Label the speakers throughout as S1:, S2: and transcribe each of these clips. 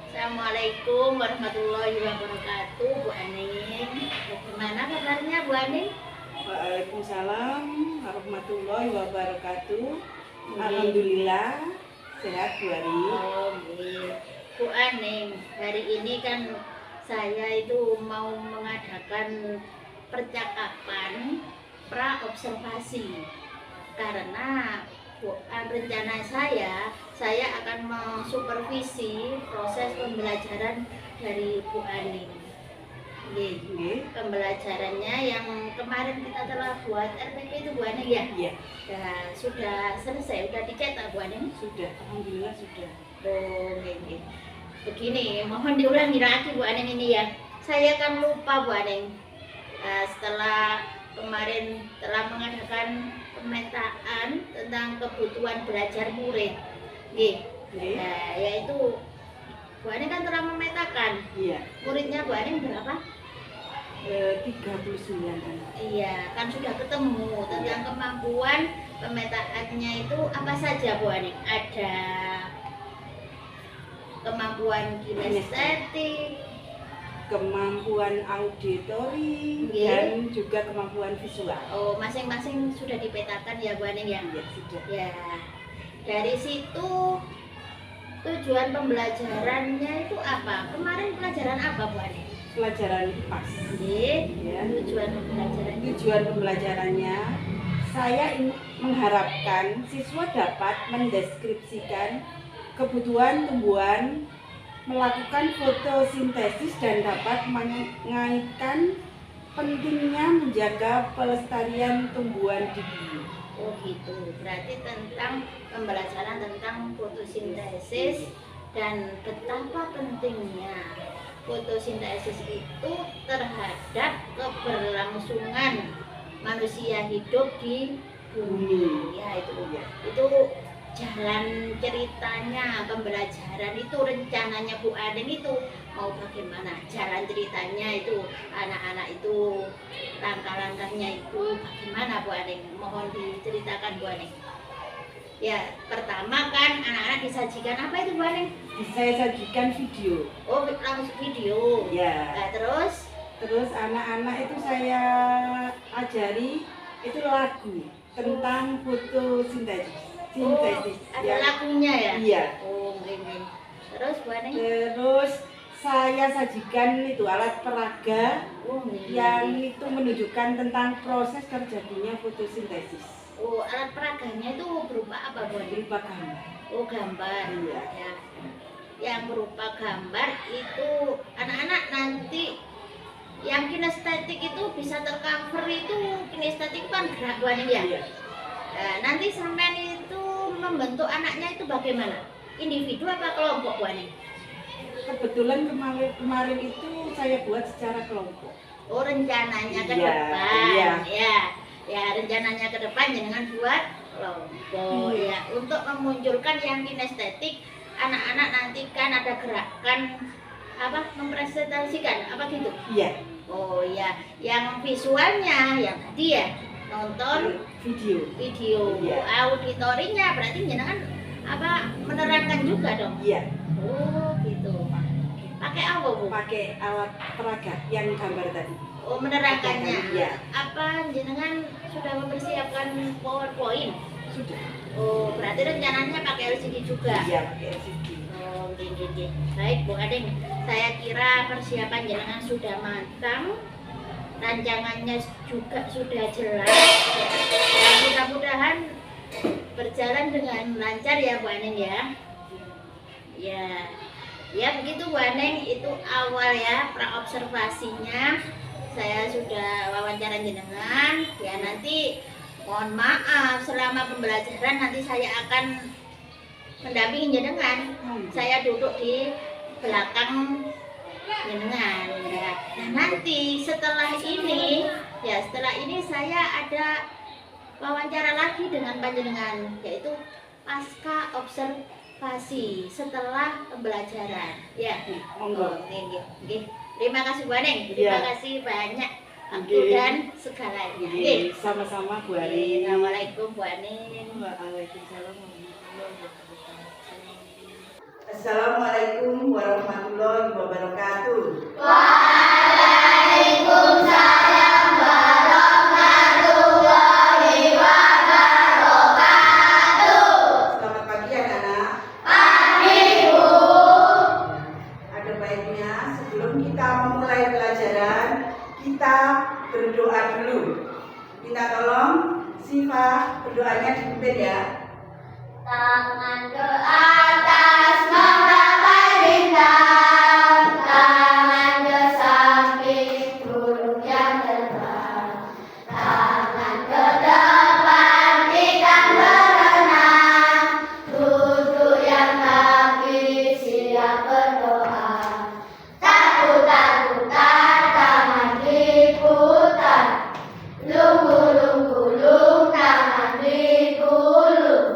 S1: Assalamualaikum warahmatullahi wabarakatuh, Bu Aning. Bagaimana kabarnya, Bu Aning?
S2: Waalaikumsalam warahmatullahi wabarakatuh.
S1: Nggih.
S2: Alhamdulillah sehat Bu Ari.
S1: Oh, nggih. Bu Aning, hari ini kan saya itu mau mengadakan percakapan pra-observasi karena rencana saya akan mensupervisi proses pembelajaran dari Bu Aning.
S2: Nggih.
S1: Pembelajarannya yang kemarin kita telah buat RPP itu Bu Aning ya?
S2: Iya,
S1: Nah, sudah selesai, sudah dicetak Bu Aning?
S2: sudah. Alhamdulillah sudah.
S1: Oh, nggih. Begini, mohon diulangi lagi Bu Aning ini ya. Saya kan lupa Bu Aning. Setelah kemarin telah mengadakan pemetaan tentang kebutuhan belajar murid. Nggih.
S2: Nggih.
S1: Nah, yaitu Bu Aning kan telah memetakan
S2: Iya.
S1: muridnya Bu Aning berapa?
S2: 39 anak.
S1: Iya, kan sudah ketemu tentang kemampuan pemetaannya itu apa saja Bu Aning? Ada kemampuan kinestetik,
S2: Kemampuan auditori
S1: Nggih.
S2: dan juga kemampuan visual.
S1: oh masing-masing sudah dipetakan ya Bu Aning ya?
S2: Iya, sudah.
S1: Ya, dari situ tujuan pembelajarannya itu apa? Kemarin pelajaran apa Bu Aning?
S2: Pelajaran IPAS.
S1: Nggih,
S2: Ya.
S1: tujuan pembelajarannya.
S2: Tujuan pembelajarannya saya mengharapkan siswa dapat mendeskripsikan kebutuhan tumbuhan, melakukan fotosintesis dan dapat mengaitkan pentingnya menjaga pelestarian tumbuhan di bumi.
S1: Oh gitu, berarti tentang pembelajaran tentang fotosintesis dan betapa pentingnya fotosintesis itu terhadap keberlangsungan manusia hidup di bumi. Ya itu jalan ceritanya pembelajaran itu, rencananya Bu Aning itu mau bagaimana jalan ceritanya itu, anak-anak itu langkah-langkahnya itu bagaimana Bu Aning, mohon diceritakan Bu Aning. Ya, pertama kan anak-anak disajikan apa itu Bu Aning?
S2: Saya sajikan video.
S1: Oh, langsung video.
S2: Ya.
S1: Nah,
S2: Terus anak-anak itu saya ajari itu lagu tentang fotosintesis.
S1: Ada lagunya ya?
S2: Iya.
S1: Oh, nggih. Terus Bu Aning?
S2: Terus saya sajikan itu alat peraga
S1: Oh, nggih.
S2: yang itu menunjukkan tentang proses terjadinya fotosintesis.
S1: Oh, alat peraganya itu berupa apa Bu Aning?
S2: Berupa gambar.
S1: Oh, gambar.
S2: Iya.
S1: Ya. Yang berupa gambar itu anak-anak nanti yang kinestetik itu bisa tercover, itu kinestetik kan gerak Bu Aning ya?
S2: Iya.
S1: Nah, nanti sampean itu membentuk anaknya itu bagaimana? Individu apa kelompok Bu Aning?
S2: Kebetulan kemarin itu saya buat secara kelompok.
S1: Oh, rencananya ke
S2: Iya,
S1: depan.
S2: iya.
S1: Ya, rencananya ke depan dengan buat kelompok.
S2: Iya.
S1: Ya, untuk memunculkan yang kinestetik, anak-anak nanti kan ada gerakan apa, mempresentasikan apa gitu.
S2: Iya.
S1: Oh ya, yang visualnya yang tadi ya nonton
S2: Video.
S1: video,
S2: Iya.
S1: auditorinya berarti jenengan apa menerangkan juga dong.
S2: Iya.
S1: Oh gitu. Pakai apa Bu?
S2: Pakai alat peraga yang gambar tadi.
S1: Oh, menerangkannya.
S2: Iya.
S1: Apa jenengan sudah mempersiapkan PowerPoint?
S2: Sudah.
S1: Oh, berarti rencananya pakai LCD juga.
S2: Iya, pakai LCD.
S1: Oh, gini. Baik Bu Aning, saya kira persiapan jenengan sudah matang, rancangannya juga sudah jelas. Ya, mudah-mudahan berjalan dengan lancar ya Bu Aning ya. Ya begitu Bu Aning, itu awal ya praobservasinya. Saya sudah wawancara jenengan. Ya nanti mohon maaf selama pembelajaran nanti saya akan mendampingi jenengan. Saya duduk di belakang jenengan ya. Nah, nanti setelah ini saya ada wawancara lagi dengan panjenengan, yaitu pasca observasi setelah pembelajaran ya.
S2: Monggo.
S1: Nggih. Terima kasih Bu Aning. Terima
S2: Iya.
S1: kasih banyak waktu
S2: Nggih.
S1: dan segalanya.
S2: Nggih, sama-sama Bu Ari.
S1: Assalamualaikum Bu Aning.
S2: Waalaikumsalam warahmatullahi wabarakatuh. Assalamualaikum warahmatullahi berdoa dulu. Minta tolong Siva berdoanya dipimpin ya.
S1: Tangan ke atas menggapai bintang, tangan ke samping burung yang terbang, tangan ke depan ikan berenang, duduk yang rapi siap berdoa. Tak putar-putar tangan diputar, lunggu-lunggu tangan digulung.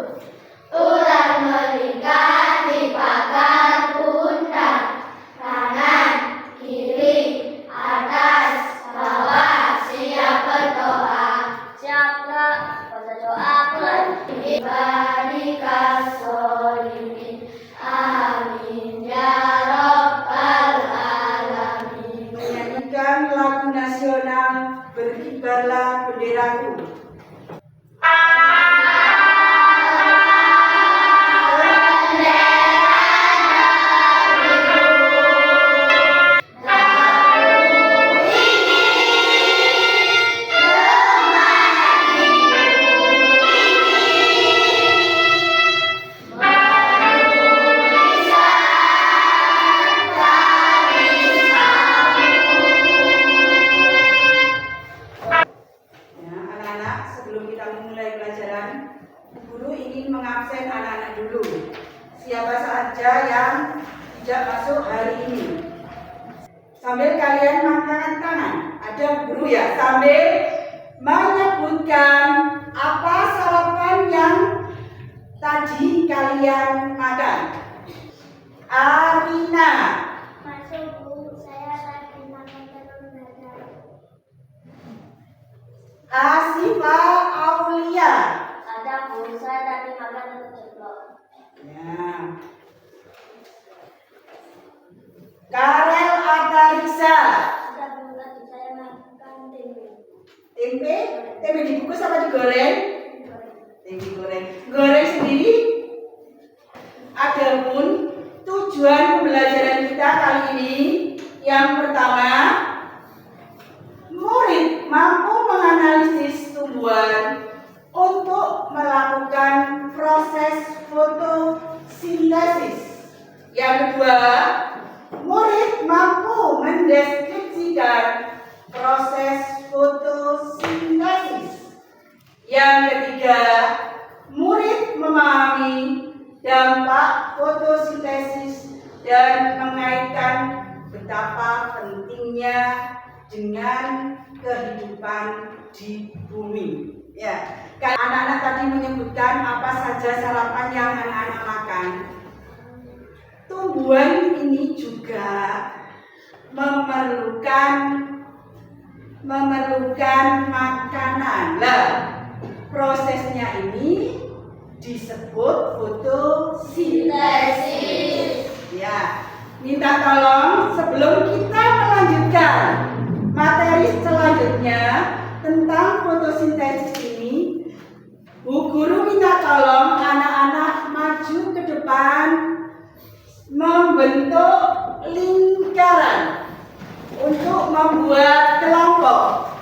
S1: Ular melingkar di pagar pundak, kanan, kiri, atas, bawah, siap berdoa. Siap gak? Baca doa pelan. Ibadika sholihin, amin ya rabbal alamin.
S2: Menyanyikan lagu nasional Berkibarlah Benderaku. Mengabsen anak-anak dulu. Siapa saja yang tidak masuk hari ini. Sambil kalian mengangkat tangan, ada guru ya, sambil menyebutkan apa sarapan yang tadi kalian makan. Arina.
S1: Masuk Bu, saya tadi makan telur dadar.
S2: Asifa Aulia.
S1: Ada Bu, saya tadi makan telur ceplok.
S2: Ya. Karel Atarisa.
S1: Ada Bu, tadi saya makan tempe.
S2: Tempe? Tempe dibungkus apa digoreng? Tempe goreng. Goreng sendiri? Adapun tujuan pembelajaran kita kali ini yang pertama, murid mampu menganalisis tumbuhan untuk melakukan proses fotosintesis. Yang kedua, murid mampu mendeskripsikan proses fotosintesis. Yang ketiga, murid memahami dampak fotosintesis dan mengaitkan betapa pentingnya dengan kehidupan di bumi. Ya, anak-anak tadi menyebutkan apa saja sarapan yang anak-anak makan. Tumbuhan ini juga memerlukan makanan. Lah, prosesnya ini disebut fotosintesis. Ya, minta tolong sebelum kita melanjutkan materi selanjutnya tentang fotosintesis ini, Bu Guru minta tolong anak-anak maju ke depan membentuk lingkaran untuk membuat kelompok.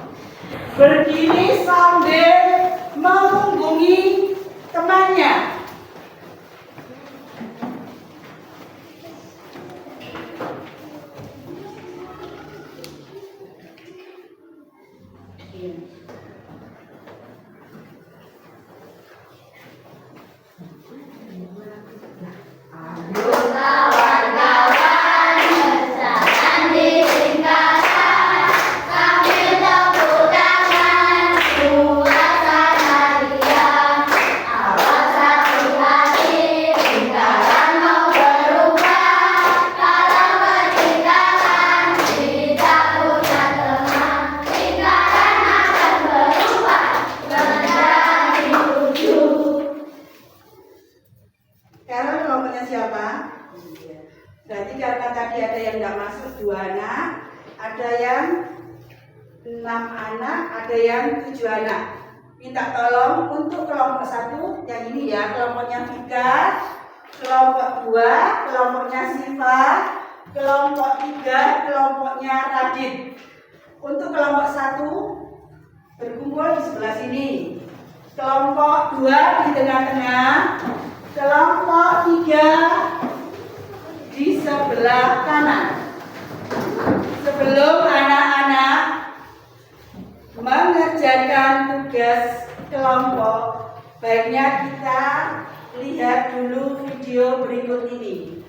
S2: Berdiri sambil mengunggungi temannya. Berarti karena tadi ada yang nggak masuk 2 anak, ada yang 6 anak, ada yang 7 anak. Minta tolong untuk kelompok 1 yang ini ya, kelompoknya Vika, kelompok 2 kelompoknya Siva, kelompok 3 kelompoknya Radit. Untuk kelompok 1 berkumpul di sebelah sini. Kelompok 2 di tengah-tengah. Kelompok 3 di sebelah kanan. Sebelum anak-anak mengerjakan tugas kelompok, baiknya kita lihat dulu video berikut ini.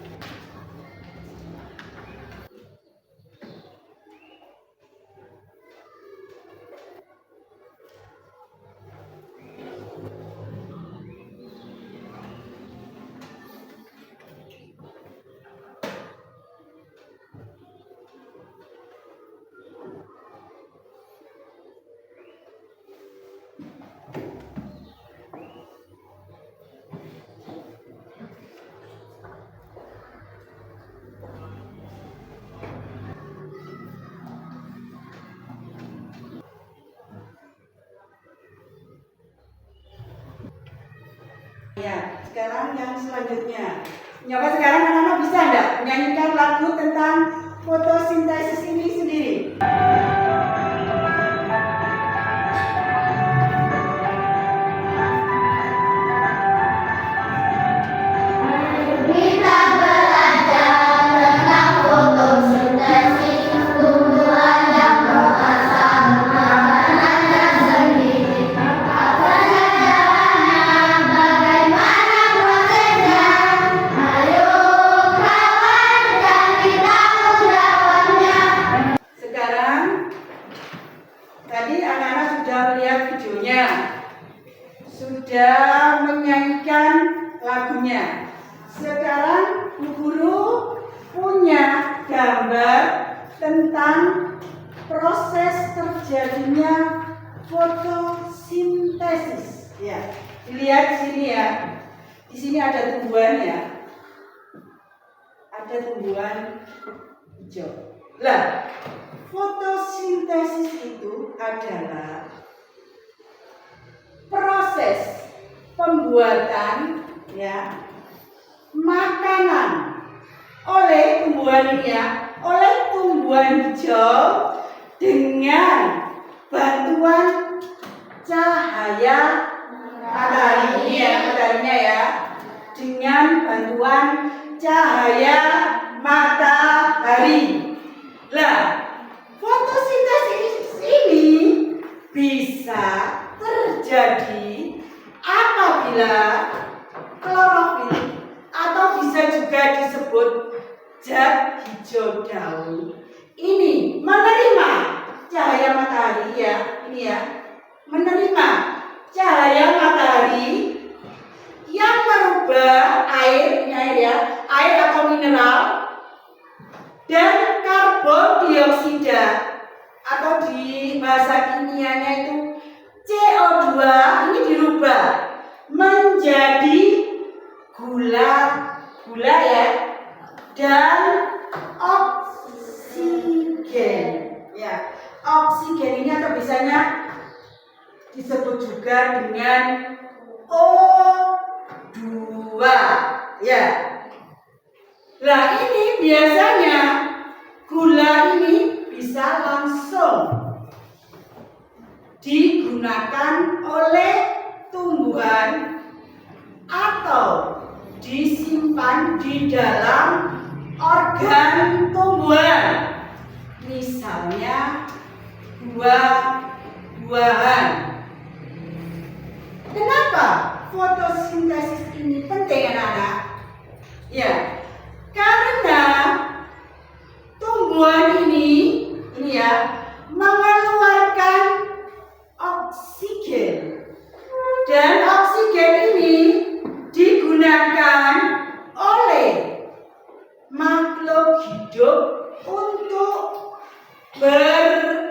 S2: Ya, sekarang yang selanjutnya. Nyoba sekarang anak-anak bisa enggak menyanyikan lagu tentang fotosintesis ini sendiri?
S1: Kita belajar tentang fotosintesis tumbuhan yang berasal makanannya sendiri. Apa caranya, bagaimana prosesnya? Ayo kawan, cari tahu jawabannya.
S2: Sekarang tadi anak-anak sudah melihat videonya, sudah menyanyikan lagunya. Sekarang Bu Guru punya gambar tentang proses terjadinya fotosintesis. Ya, dilihat di sini ya. Di sini ada tumbuhan ya. Ada tumbuhan hijau. Lah, fotosintesis itu adalah proses pembuatan ya makanan oleh tumbuhan ini ya, oleh tumbuhan hijau dengan bantuan cahaya matahari. Ini ya mataharinya ya, dengan bantuan cahaya matahari. Lah, fotosintesis ini bisa terjadi apabila klorofil atau bisa juga disebut zat hijau daun ini menerima cahaya matahari ya, ini ya, menerima cahaya matahari yang merubah air, ini air ya, air atau mineral dan karbon dioksida atau di bahasa kimianya itu CO2 ini dirubah menjadi gula ya dan oksigen ya. Oksigen ini atau biasanya disebut juga dengan O2 ya. Nah, ini biasanya gula ini bisa langsung digunakan oleh tumbuhan atau disimpan di dalam organ tumbuhan, misalnya buah-buahan. Kenapa fotosintesis ini penting anak-anak? Ya, karena tumbuhan ini ya mengeluarkan oksigen dan oksigen ini digunakan oleh makhluk hidup untuk bernafas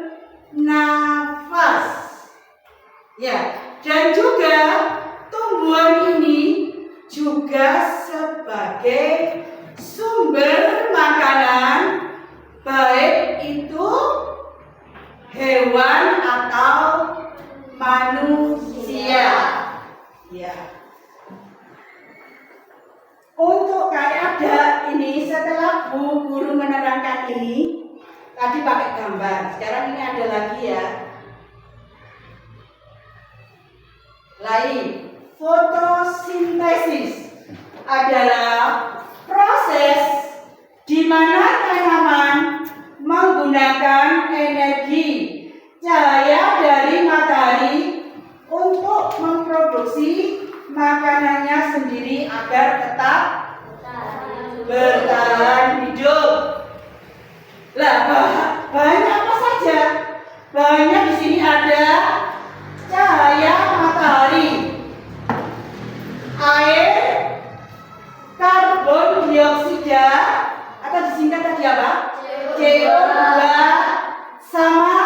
S2: ya, dan juga tumbuhan ini juga sebagai sumber makanan, baik itu hewan atau manusia ya. Untuk kayak ada ini, setelah Bu Guru menerangkan ini, Tadi pakai gambar, sekarang ini ada lagi ya. Lain, fotosintesis adalah proses di mana tanaman menggunakan energi cahaya dari matahari untuk memproduksi makanannya sendiri agar tetap bertahan hidup. Lah, bahannya apa saja? Bahannya di sini ada cahaya matahari, air, karbon dioksida atau disingkat tadi apa? CO2 sama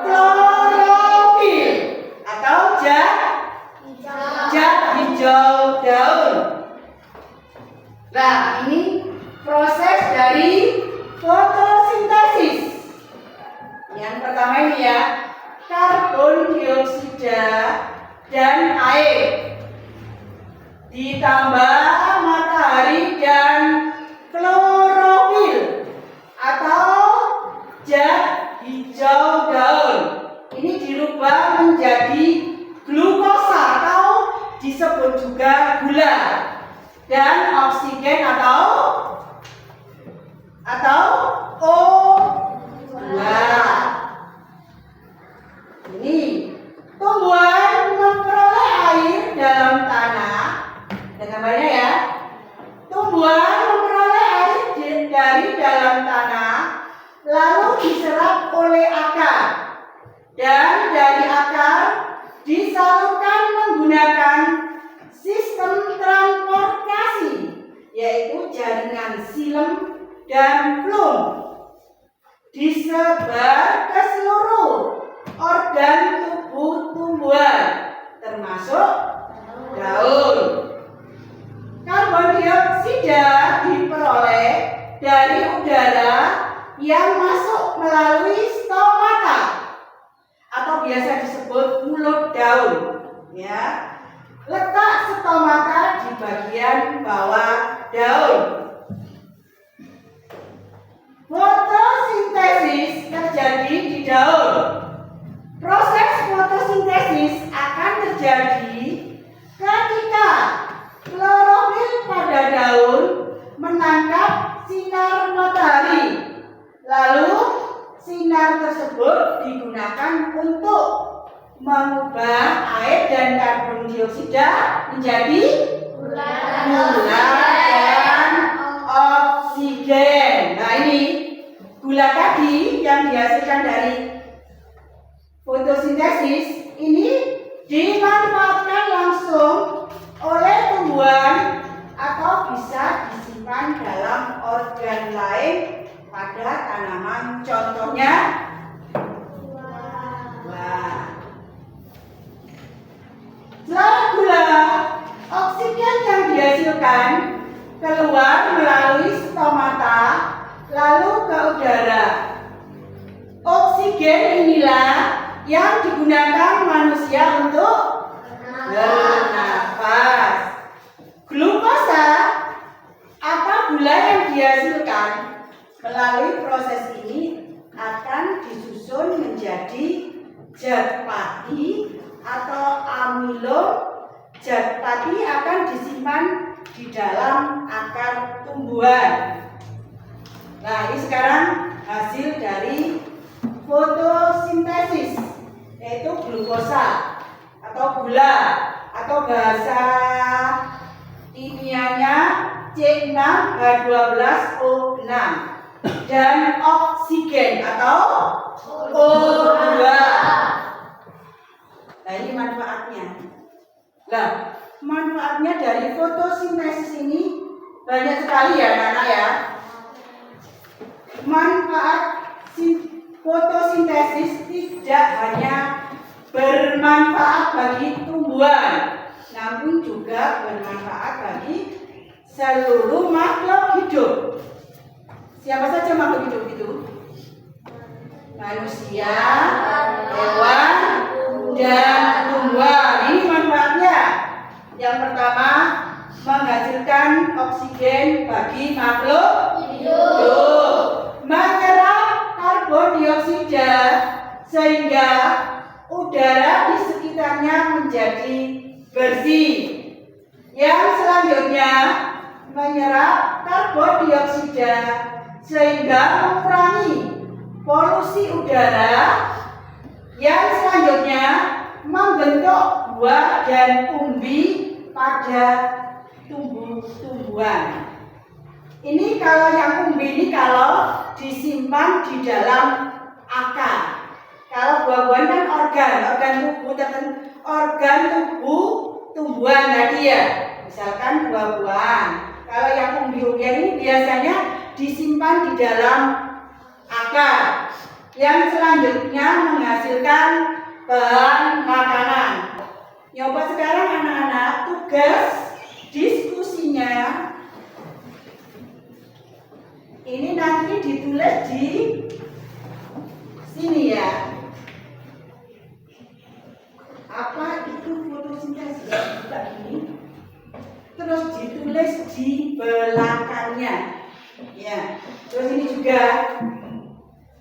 S2: klorofil atau zat hijau daun. Nah, ini proses dari fotosintesis. Yang pertama ini ya, karbon dioksida dan air ditambah matahari dan klorofil atau zat hijau daun. Ini dirubah menjadi glukosa atau disebut juga gula, dan oksigen atau O2. Ini tumbuhan memperoleh air dalam tanah. Dan gambarnya ya, tumbuhan memperoleh air dari dalam tanah, lalu diserap oleh akar, dan dari akar disalurkan menggunakan sistem transportasi, yaitu jaringan xilem dan flum, disebar ke seluruh organ tubuh tumbuhan, termasuk daun. Karbon dioksida diperoleh dari udara yang masuk melalui stomata atau biasa disebut mulut daun. Ya, letak stomata di bagian bawah daun. Fotosintesis terjadi di daun. Proses fotosintesis akan terjadi ketika klorofil pada daun menangkap sinar matahari. Lalu sinar tersebut digunakan untuk mengubah air dan karbon dioksida menjadi gula dan oksigen. Nah, ini gula tadi yang dihasilkan dari fotosintesis ini dimanfaatkan langsung oleh tumbuhan atau bisa disimpan dalam organ lain pada tanaman, contohnya buah. Selain gula, oksigen yang dihasilkan keluar melalui stomata lalu ke udara. Oksigen inilah yang digunakan manusia untuk bernafas. Glukosa atau gula yang dihasilkan melalui proses ini akan disusun menjadi zat pati atau amilo. Zat pati akan disimpan di dalam akar tumbuhan. Nah, ini sekarang hasil dari fotosintesis, yaitu glukosa atau gula, atau bahasa kimianya C6H12O6, dan oksigen atau O2. Nah, ini manfaatnya. Nah, manfaatnya dari fotosintesis ini banyak sekali ya anak-anak ya. Manfaat fotosintesis tidak hanya bermanfaat bagi tumbuhan, namun juga bermanfaat bagi seluruh makhluk hidup. Siapa saja makhluk hidup itu? Manusia, hewan, dan tumbuhan. Ini manfaatnya. Yang pertama, menghasilkan oksigen bagi makhluk hidup, menyerap karbon Yang selanjutnya menyerap karbon dioksida sehingga mengurangi polusi udara. Yang selanjutnya membentuk buah dan umbi pada tumbuh-tumbuhan. Ini kalau yang umbi ini kalau disimpan di dalam akar. Kalau buah-buahan kan organ tubuh tumbuhan tadi ya. Misalkan buah-buahan. Kalau yang umbi-umbian ini biasanya disimpan di dalam akar. Yang selanjutnya menghasilkan bahan makanan. Nyoba sekarang anak-anak, tugas diskusinya ini nanti ditulis di sini ya. Apa itu fotosintesis? Buka ini. Terus ditulis di belakangnya. Ya. Terus ini juga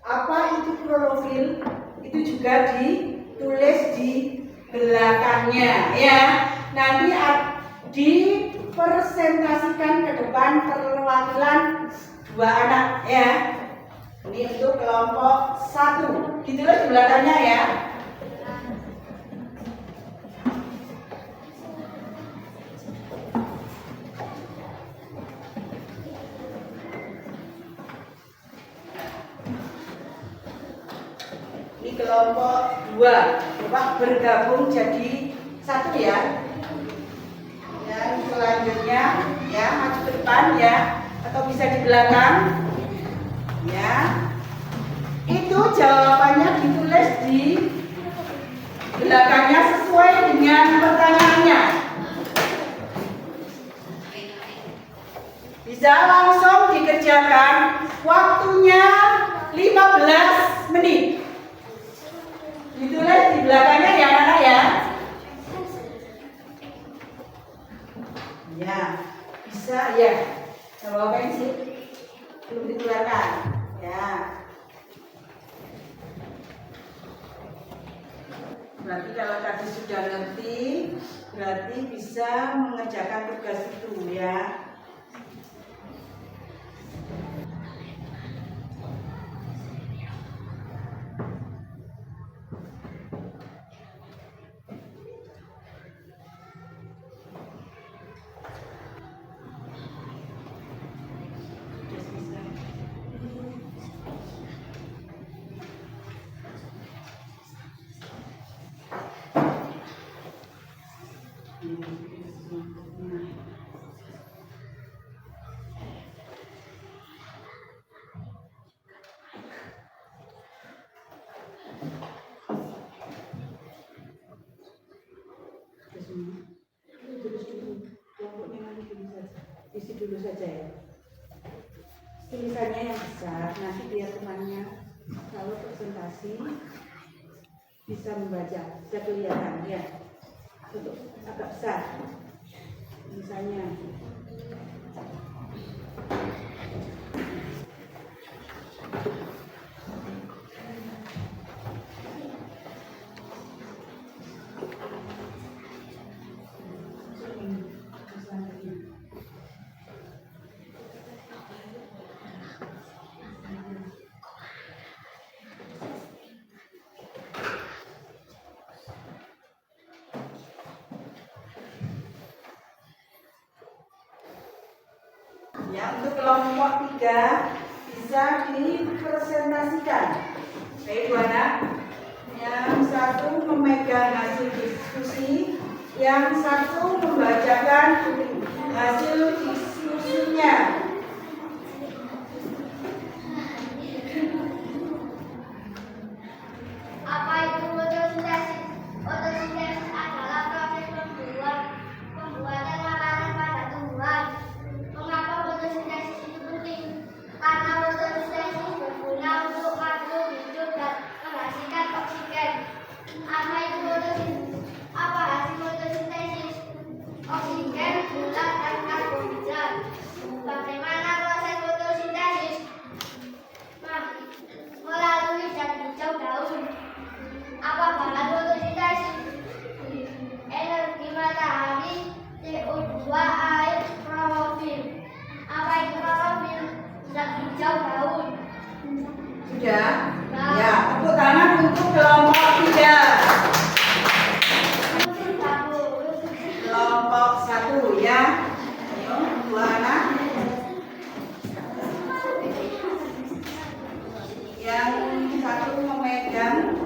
S2: apa itu klorofil? Itu juga ditulis di belakangnya ya. Nanti dipresentasikan ke depan perwakilan 2 anak ya. Ini untuk kelompok 1. Ditulis di belakangnya ya. Ini kelompok 2. Coba bergabung jadi 1 ya. Yang selanjutnya ya, maju ke depan ya. Atau bisa di belakang ya. Itu jawabannya ditulis di belakangnya sesuai dengan pertanyaannya. Bisa langsung dikerjakan, waktunya 15 menit. Ditulis di belakangnya ya anak-anak ya. Ya, bisa ya. Jawabannya sih belum dikeluarkan ya. Berarti kalau tadi sudah ngerti, berarti bisa mengerjakan tugas itu ya. Isi dulu saja ya. Tulisannya yang besar, nanti biar temannya kalau presentasi bisa membaca, bisa kelihatan ya. Untuk agak besar tulisannya. Ya, untuk kelompok 3 bisa dipresentasikan. Baik, Bu anak. Yang satu memegang hasil diskusi, yang satu membacakan hasil diskusinya.
S3: Apa itu fotosintesis? Fotosintesis adalah proses pembuatan makanan pada tumbuhan. Mengapa fotosintesis itu penting? Karena fotosintesis berguna untuk makhluk hidup dan menghasilkan oksigen. Apa itu fotosintesis? Apa hasil fotosintesis? Oksigen, gula, dan karbohidrat. Bagaimana
S2: Sudah? Ya, tepuk tangan untuk kelompok 3. Kelompok 1 ya. Ayo, 2 anak. Yang satu memegang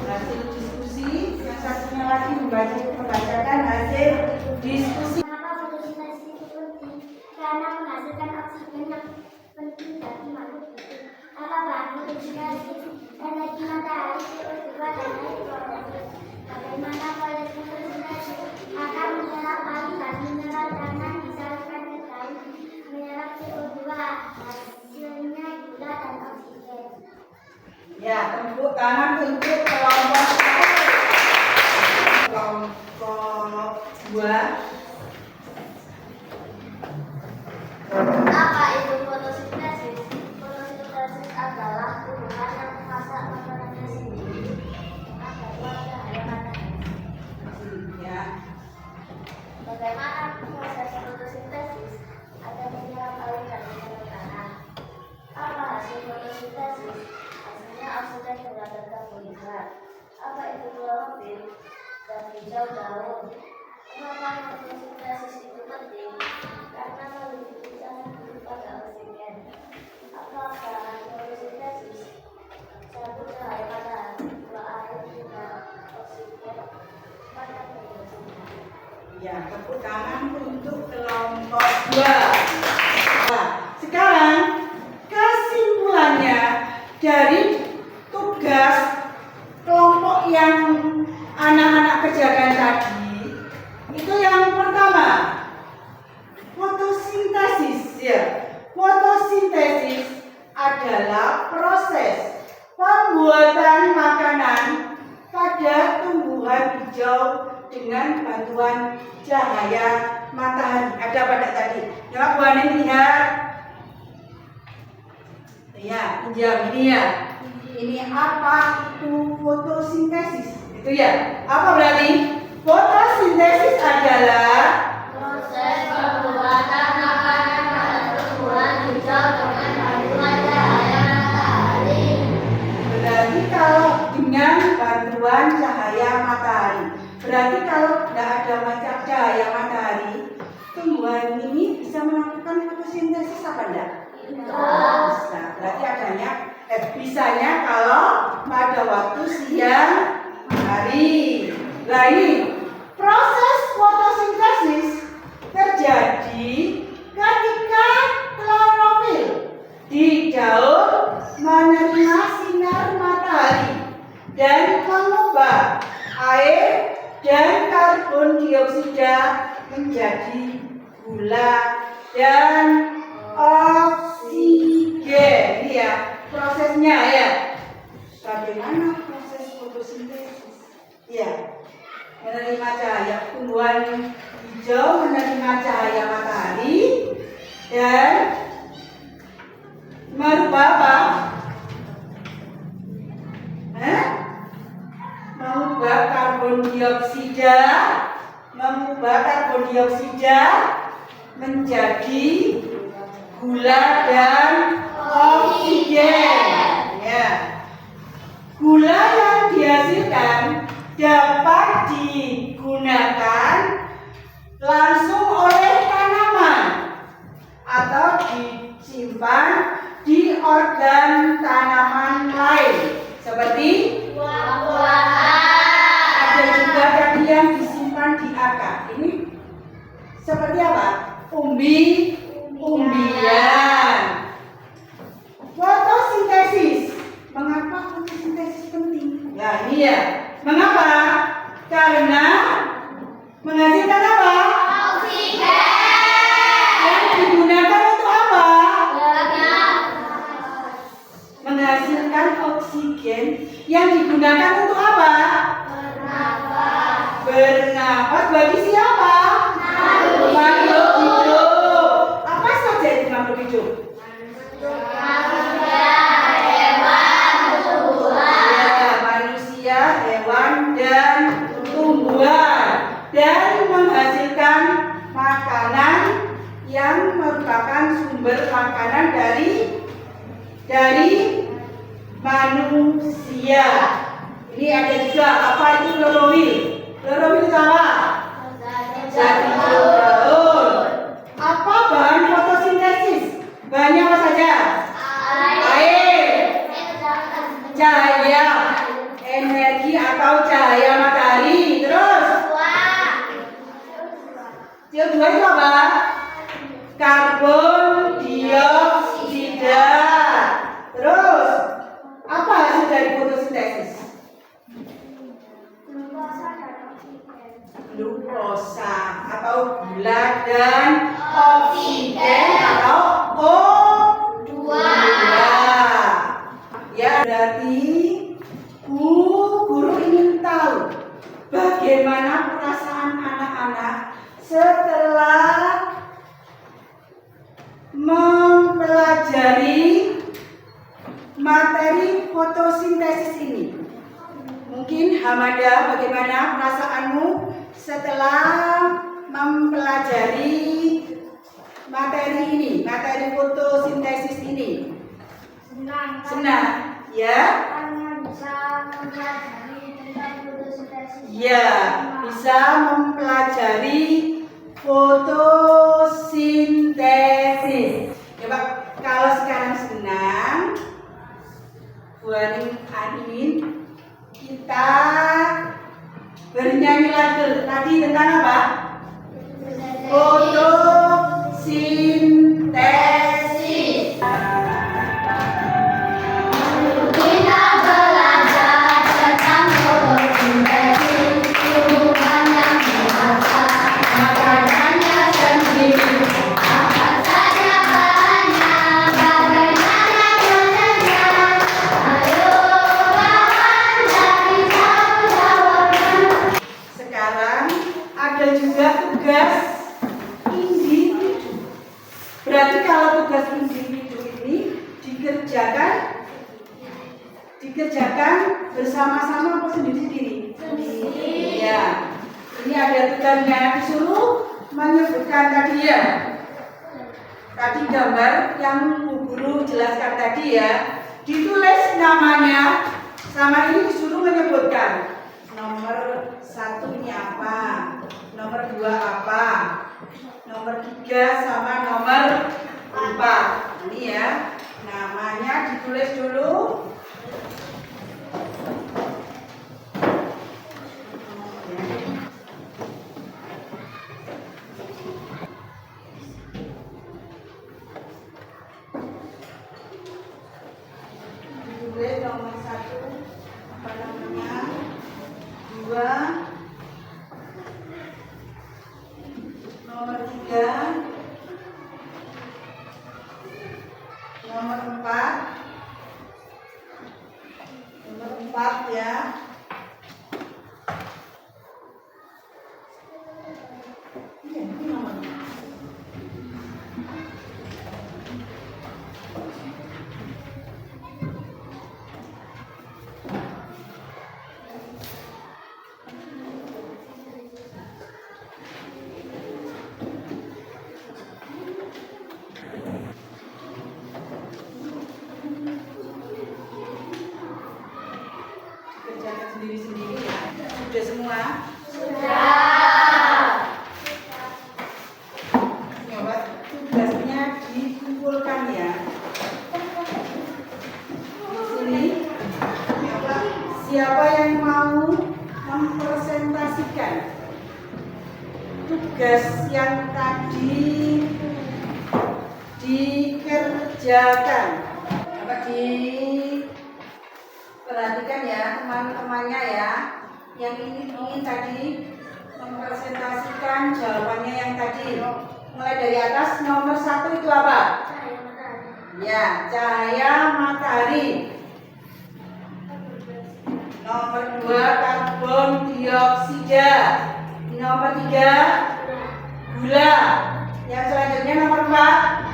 S2: hasil diskusi, yang satunya lagi membacakan hasil diskusi.
S3: Kenapa fotosintesis itu penting? Karena menghasilkan oksigen yang penting bagi makhluk hidup. Apa bahan fotosintesis? Energi matahari, CO2 dan air klorin. Bagaimana proses fotosintesis? Akan menyerap air dan mineral tanah disalurkan ke daun, menyerap CO2, hasilnya gula dan oksigen.
S2: Ya, tepuk tangan untuk kelompok 1. Kelompok 2.
S3: Apa itu fotosintesis? Fotosintesis adalah tumbuhan yang memasak makanannya sendiri dengan bantuan cahaya matahari.
S2: Ya.
S3: Bagaimana proses fotosintesis? Ada menyerap air dan mineral tanah. Apa hasil fotosintesis? Hasilnya oksigen dengan berkarbohidrat. Apa itu klorofil? Dan hijau daun. Kenapa fotosintesis itu penting? Karena makhluk hidup sangat butuh pada oksigen. Apa bahan fotosintesis? 1 cahaya matahari, 2 air, 3 oksigen, 4 karbon dioksida.
S2: Ya, tepuk tangan untuk kelompok 2. Nah, sekarang kesimpulannya dari tugas kelompok yang anak-anak kerjakan tadi, itu yang pertama, fotosintesis ya. Fotosintesis adalah proses pembuatan makanan pada tumbuhan hijau dengan bantuan cahaya matahari. Ada pada tadi. Ya, Bu Ani lihat. Ya, pinjam ini ya. Ini apa itu fotosintesis? Itu ya. Apa berarti? Fotosintesis adalah
S3: Proses pembuatan makanan pada tumbuhan hijau dengan bantuan cahaya matahari.
S2: berarti kalau dengan bantuan cahaya matahari. Berarti kalau tidak ada cahaya matahari, tumbuhan ini bisa melakukan fotosintesis apa enggak? Bisa. Berarti adanya bisanya kalau pada waktu siang hari. Nah ini proses fotosintesis terjadi ketika klorofil di daun menerima sinar matahari dan mengubah air dan karbon dioksida menjadi gula dan oksigen. Ini ya prosesnya ya. Bagaimana proses fotosintesis? Ya, menerima cahaya, tumbuhan hijau menerima cahaya matahari dan merubah apa? Mengubah karbon dioksida menjadi gula dan oksigen. Ya. Gula yang dihasilkan dapat digunakan langsung oleh tanaman atau disimpan di organ tanaman lain seperti ada juga tadi yang disimpan di akar. Ini seperti apa? Umbian. Fotosintesis. Mengapa fotosintesis penting? Nah ini ya. Mengapa? Karena menghasilkan apa?
S3: Oksigen.
S2: Yang digunakan untuk apa? Menghasilkan oksigen yang digunakan untuk apa? Bernapas bagi siapa? Makhluk hidup. Apa saja itu makhluk hidup? Manusia, hewan, dan tumbuhan. Dan menghasilkan makanan yang merupakan sumber makanan dari manusia. Ini ada juga apa itu klorofil. Klorofil itu apa? Zat hijau daun. Apa bahan fotosintesis? Bahannya apa saja? Air, cahaya, energi atau cahaya matahari. Terus CO2 itu apa? Karbon dioksida. Terus apa hasil dari fotosintesis? Glukosa atau gula dan oksigen atau O2. Ya, berarti guru ingin tahu bagaimana perasaan anak-anak setelah mempelajari materi fotosintesis ini. Mungkin Hamada, bagaimana perasaanmu setelah mempelajari materi ini, materi fotosintesis ini? Senang, ya?
S3: Bisa mempelajari tentang fotosintesis.
S2: Ya, bisa mempelajari fotosintesis. Coba kalau sekarang senang, Bu Anin, kita bernyanyi lagu tadi tentang apa? Fotosintesis.
S3: Kita belajar tentang fotosintesis, hubungan yang biasa, makanannya sendiri, apa saja bahannya, bagaimana prosesnya. Ayo kawan, cari tahu jawabnya.
S2: Sekarang ada juga tugas individu. Berarti kalau tugas individu ini dikerjakan bersama-sama atau sendiri-sendiri? Ya. Ini ada tugasnya, disuruh menyebutkan tadi ya. Tadi gambar yang Bu Guru jelaskan tadi ya. Ditulis namanya, sama ini disuruh menyebutkan. Nomor 1 ini apa? Nomor 2 apa? Nomor 3 sama nomor 4. Ini ya. Namanya ditulis dulu. Ditulis nomor 1 apa namanya? 2, nomor 3, nomor 4, nomor 4 ya. Iya, ini nomor. Kerjakan sendiri-sendiri ya. Sudah semua? Coba tugasnya dikumpulkan ya. Di sini coba siapa yang mau mempresentasikan tugas yang tadi dikerjakan. Coba diperhatikan ya teman-temannya ya. Yang ini ingin tadi mempresentasikan jawabannya yang tadi. Mulai dari atas, nomor 1 itu apa? Ya, cahaya matahari. Nomor 2 karbon dioksida. Nomor 3 gula. Yang selanjutnya nomor 4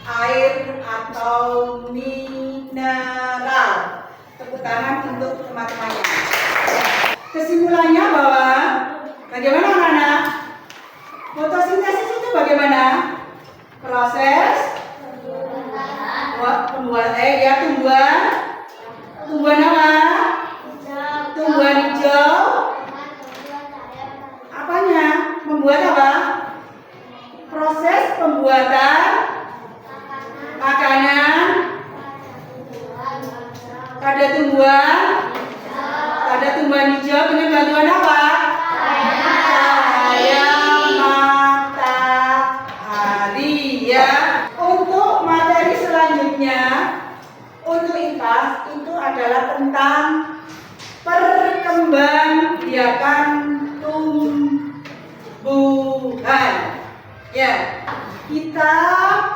S2: air atau mineral. Tepuk tangan untuk teman-temannya. Kesimpulannya bahwa bagaimana anak-anak? Fotosintesis itu bagaimana? Proses tumbuhan. Tumbuhan apa? Tumbuhan hijau. Apanya? Membuat apa? Proses pembuatan makanan pada tumbuhan hijau dengan bantuan apa? Cahaya matahari ya. Untuk materi selanjutnya untuk IPAS itu adalah tentang perkembangbiakan tumbuhan. Ya, kita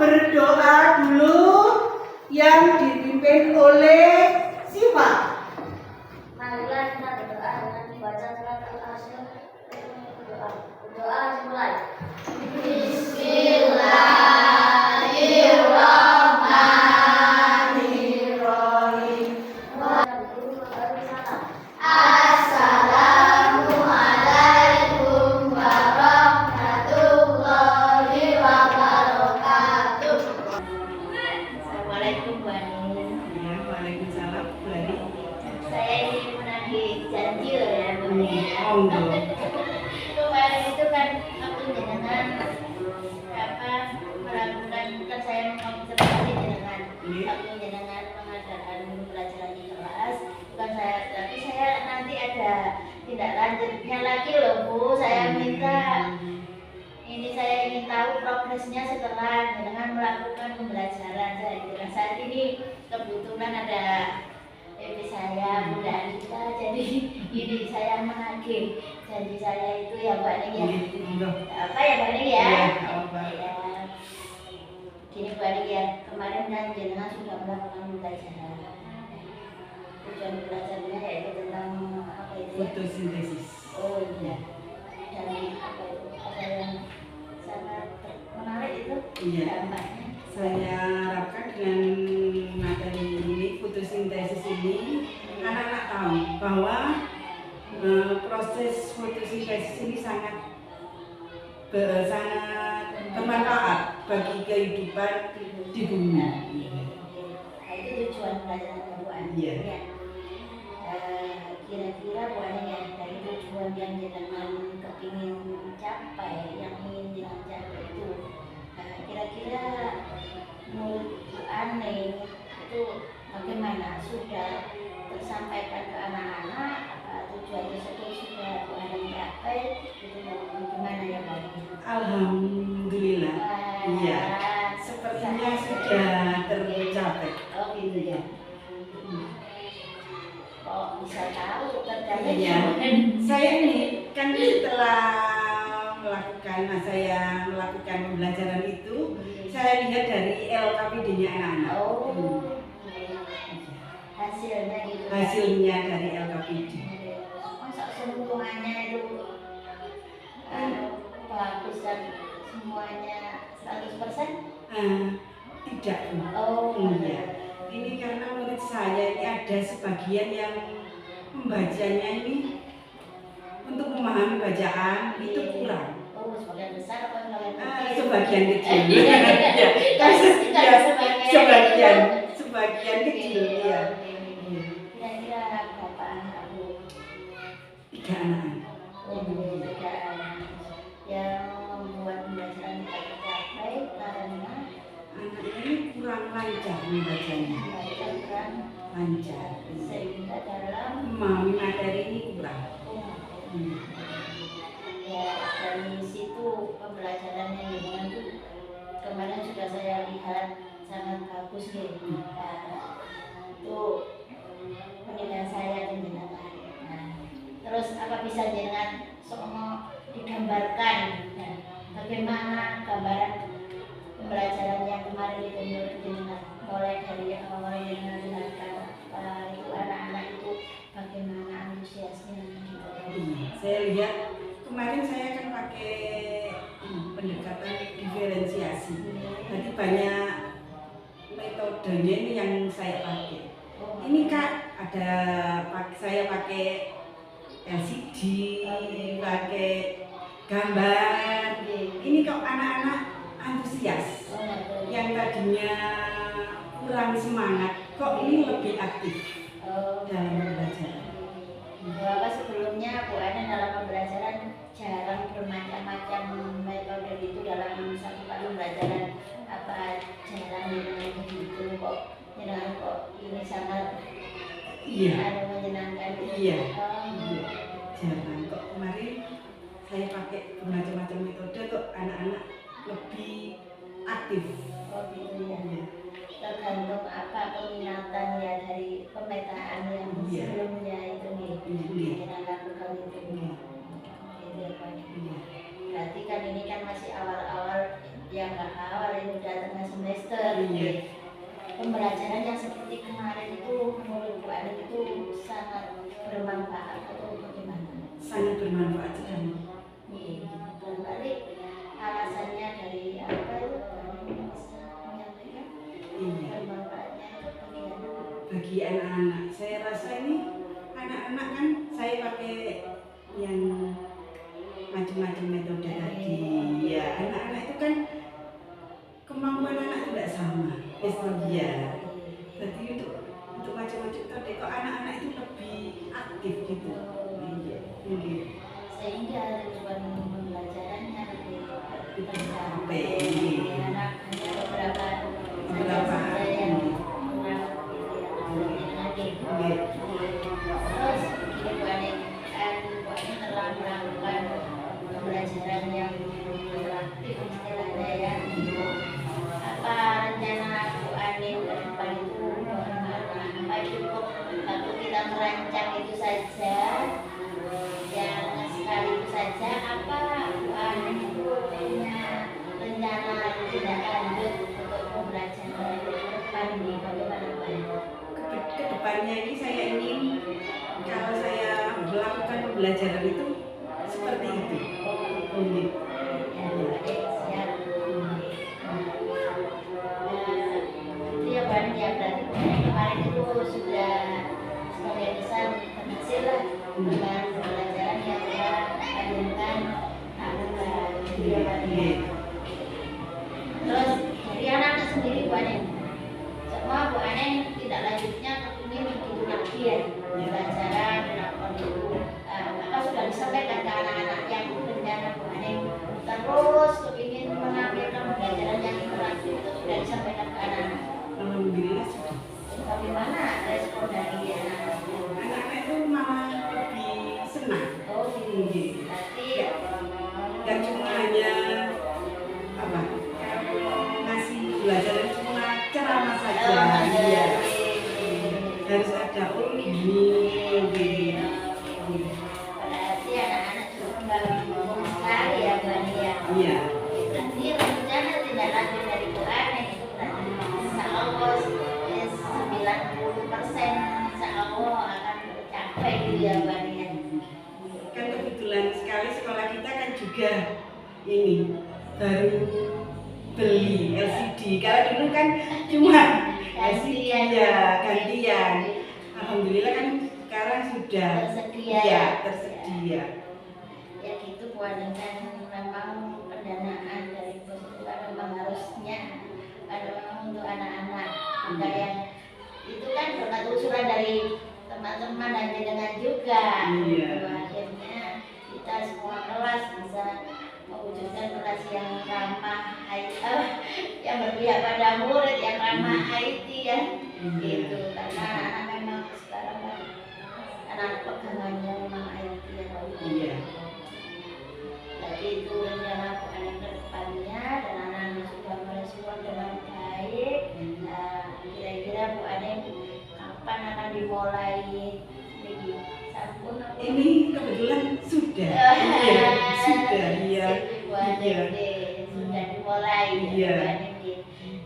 S2: berdoa dulu yang dipimpin oleh siapa?
S3: Marilah kita berdoa dengan membaca surat Al-Asr. Berdoa dimulai.
S2: Bismillahirrahmanirrahim.
S3: Assalamualaikum warahmatullahi wabarakatuh.
S1: Assalamualaikum Bu Anin.
S2: Ya, waalaikumsalam Bu Adi.
S1: Saya ini menagih janji ya Bu Anin. Kemarin itu kan waktu jenengan melakukan bukan saya mengobservasi jenengan waktu jenengan mengadakan pelajaran di kelas, bukan saya, tapi saya nanti ada tindak lanjutnya lagi loh Bu. Saya minta ini, saya ingin tahu progresnya setelah jenengan melakukan pembelajaran. Saat ini kebetulan ada saya Bunda Anita, jadi ini saya menagih janji saya itu ya Mbak Ning ya. Apa ya Mbak Ning ya? Ya. Gini Bu Ning ya, kemarin kan jenengan sudah melakukan pembelajaran. Tujuan belajarnya yaitu tentang apa itu?
S2: Fotosintesis.
S1: Oh iya. Dan apa itu? Ada yang sangat menarik itu
S2: Iya.
S1: dampaknya.
S2: Saya harapkan dengan materi ini, fotosintesis ini, anak-anak tahu bahwa proses fotosintesis ini sangat bermanfaat bagi kehidupan di bumi.
S1: Nah, itu tujuan pelajarannya Bu Ani.
S2: Iya.
S1: Ya. Kira-kira Bu Ani ya, dari tujuan yang jenengan kepingin capai, yang ingin jenengan capai itu, kira-kira menurut Bu Ani itu bagaimana? Sudah tersampaikan ke anak-anak? Tujuan tersebut sudah Bu Ani capai? Itu bagaimana ya Bu Ani?
S2: Alhamdulillah. Iya. Sepertinya sudah tercapai.
S1: Oh gitu ya. Kok bisa tahu tercapai?
S2: Iya. Saya ini kan setelah saya melakukan pembelajaran itu, saya lihat dari LKPD-nya anak-anak.
S1: Oh. Hasilnya gitu.
S2: Hasilnya dari LKPD.
S1: Masa semuanya itu bagus dan semuanya 100%?
S2: Tidak.
S1: Oh
S2: Iya. Ini karena menurut saya ini ada sebagian yang membacanya ini untuk memahami bacaan itu kurang.
S1: Oh, sebagian besar apa sebagian kecil?
S2: Sebagian kecil. Sebagian kecil ya.
S1: Kira-kira berapa anak Bu?
S2: 3 anak.
S1: Oh, 3 anak yang membuat pembelajaran tidak tercapai karena
S2: Anak ini kurang lancar membacanya.
S1: kurang
S2: Lancar.
S1: sehingga dalam
S2: Memahami materi ini kurang.
S1: ya dari situ pembelajarannya dengan itu kemarin sudah saya lihat sangat bagus nih. Itu penilaian saya di jenengan. Nah, terus apa bisa jenengan semua digambarkan bagaimana gambaran pembelajaran yang kemarin itu menurut jenengan, mulai dari awal jenengan jelaskan itu anak-anak itu bagaimana antusiasnya gitu.
S2: Saya lihat kemarin saya kan pakai pendekatan diferensiasi. Jadi banyak metodenya ini yang saya pakai. Ini Kak, saya pakai LCD, pakai gambar. Ini kok anak-anak antusias. Yang tadinya kurang semangat, kok ini lebih aktif
S1: Oh,
S2: dalam pembelajaran.
S1: bahwa sebelumnya Bu Ana dalam pembelajaran jarang bermacam-macam metode itu dalam satu kali pembelajaran, apa jarang dengan begitu kok menyenangkan, kok ini sangat
S2: Iya.
S1: ada menyenangkan.
S2: Iya.
S1: Oh,
S2: Iya. Jarang kok kemarin saya pakai bermacam-macam metode kok anak-anak lebih aktif.
S1: oh gitu ya.
S2: Iya.
S1: Tergantung apa peminatan ya dari pemetaan yang
S2: Iya.
S1: sebelumnya itu nih
S2: Iya.
S1: kita lakukan itu.
S2: Iya.
S1: Gitu ya, Pak.
S2: Iya.
S1: Berarti kan ini kan masih awal-awal, ya nggak awal, ini udah tengah semester.
S2: Iya.
S1: Pembelajaran yang seperti kemarin itu menurut Bu Ani itu sangat bermanfaat atau bagaimana?
S2: Sangat bermanfaat sekali.
S1: Iya. Barangkali alasannya dari apa itu Bu Ani bisa menyampaikan
S2: Iya.
S1: bermanfaatnya bagaimana?
S2: Bagi anak-anak, saya rasa ini anak-anak kan saya pakai yang macam-macam metode tadi. Ya, anak-anak itu kan kemampuan anak tidak sama. Iya. Jadi untuk macam-macam metode kok anak-anak itu lebih aktif gitu. Iya. Iya.
S1: Sehingga tujuan pembelajarannya lebih tercapai.
S2: Iya.
S1: Anak hanya beberapa
S2: Beberapa.
S1: yang kurang gitu ya, lagi.
S2: Iya.
S1: Terus begini Bu Ani, kan Bu Ani telah melakukan pembelajaran yang interaktif istilahnya ya. Apa rencana Bu Ani ke depan itu bagaimana? Apa cukup waktu kita merancang itu saja, yang sekali itu saja, apa Bu Ani itu punya rencana tidak lanjut untuk pembelajaran ke depan ini bagaimana Bu Ani?
S2: Kedepannya ini saya ingin kalau saya melakukan pembelajaran itu seperti itu. Iya.
S1: Ya, Bu Ani, siap. Iya Pak, ya berarti kemarin itu sudah sebagian besar berhasil lah dengan pembelajaran yang saya hadirkan anak-anak gitu ya Pak.
S2: Iya.
S1: Terus dari anak-anak sendiri Bu Ani, semua Bu Ani tidak lanjutnya ingin begitu lagi ya pembelajaran melakukan itu. Apa sudah disampaikan ke anak-anak yang rencana Bu Ani terus ingin menampilkan pembelajaran yang interaktif itu sudah disampaikan ke anak-anak.
S2: Alhamdulillah sudah.
S1: Bagaimana respon dari anak-anak?
S2: Anak-anak itu malah lebih senang.
S1: Oh
S2: Iya.
S1: berarti
S2: Dan cuma hanya apa? Ngasih pelajaran cuma ceramah saja. Iya. Harus ada gini.
S1: berarti anak-anak juga mendukung sekali ya Bu Ani ya.
S2: Iya.
S1: Berarti rencana tidak lanjut dari Bu Ani itu berarti insya Allah 90% insya Allah akan tercapai gitu ya Bu Ani ya.
S2: Kan kebetulan sekali sekolah kita kan juga ini baru beli LCD. Kalau dulu kan cuma LCD ya gantian. Alhamdulillah kan sekarang sudah
S1: Tersedia
S2: ya tersedia.
S1: Ya gitu Bu Ani, kan memang pendanaan dari bos itu kan memang harusnya ada memang untuk anak-anak. Ada yang itu kan berkat usulan dari teman-teman dan jenengan juga.
S2: Iya.
S1: Akhirnya kita semua kelas bisa mewujudkan kelas yang ramah IT, yang berpihak pada murid, yang ramah IT ya. Gitu karena anak memang sekarang kan anak pegangannya memang IT ya Pak.
S2: Iya.
S1: Jadi itu rencana Bu Ani ke depannya dan anak-anak sudah merespon dengan baik. Nah, kira-kira Bu Ani kapan akan dimulai ini sampun apa?
S2: Ini kebetulan sudah. Iya, sudah. Iya.
S1: Sip, Bu Ani
S2: Iya.
S1: nih, sudah dimulai
S2: Iya.
S1: Bu Ani nih.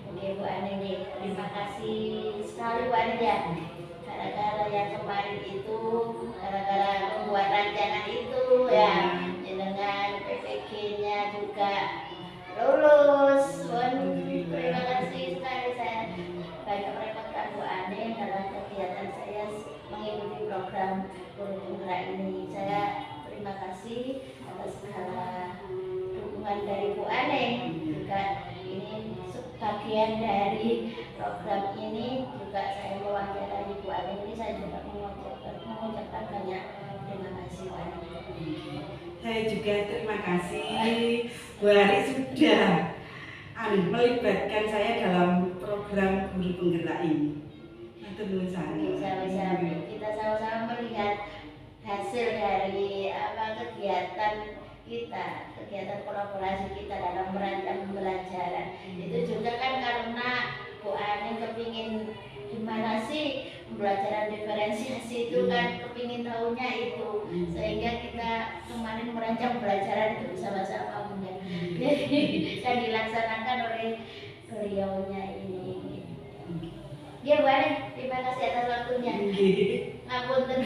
S1: Oke Bu Ani nih, terima kasih sekali Bu Ani ya. Gara-gara yang kemarin itu, gara-gara membuat rancangan itu ya, dengan PPG-nya juga lulus. Terima kasih sekali, saya banyak merepotkan Bu Ani dalam kegiatan saya mengikuti program Kurikulum Gerak ini. Saya terima kasih atas segala dukungan dari Bu Ani. Juga ini sebagian dari program ini banyak terima kasih Pak.
S2: Saya juga terima kasih Bu Ari sudah melibatkan saya dalam program guru penggerak ini. Matur nuwun sangat.
S1: Sama-sama kita sama-sama melihat hasil dari kegiatan kita, kegiatan kolaborasi kita dalam merancang pembelajaran. Itu juga kan karena Bu Ani kepingin gimana sih pembelajaran diferensiasi itu kan kepingin tahunya itu, sehingga kita kemarin merancang pembelajaran itu bersama-sama punya dan dilaksanakan oleh beliaunya ini. Ya Bu Ani, terima kasih atas waktunya. Ngapunten.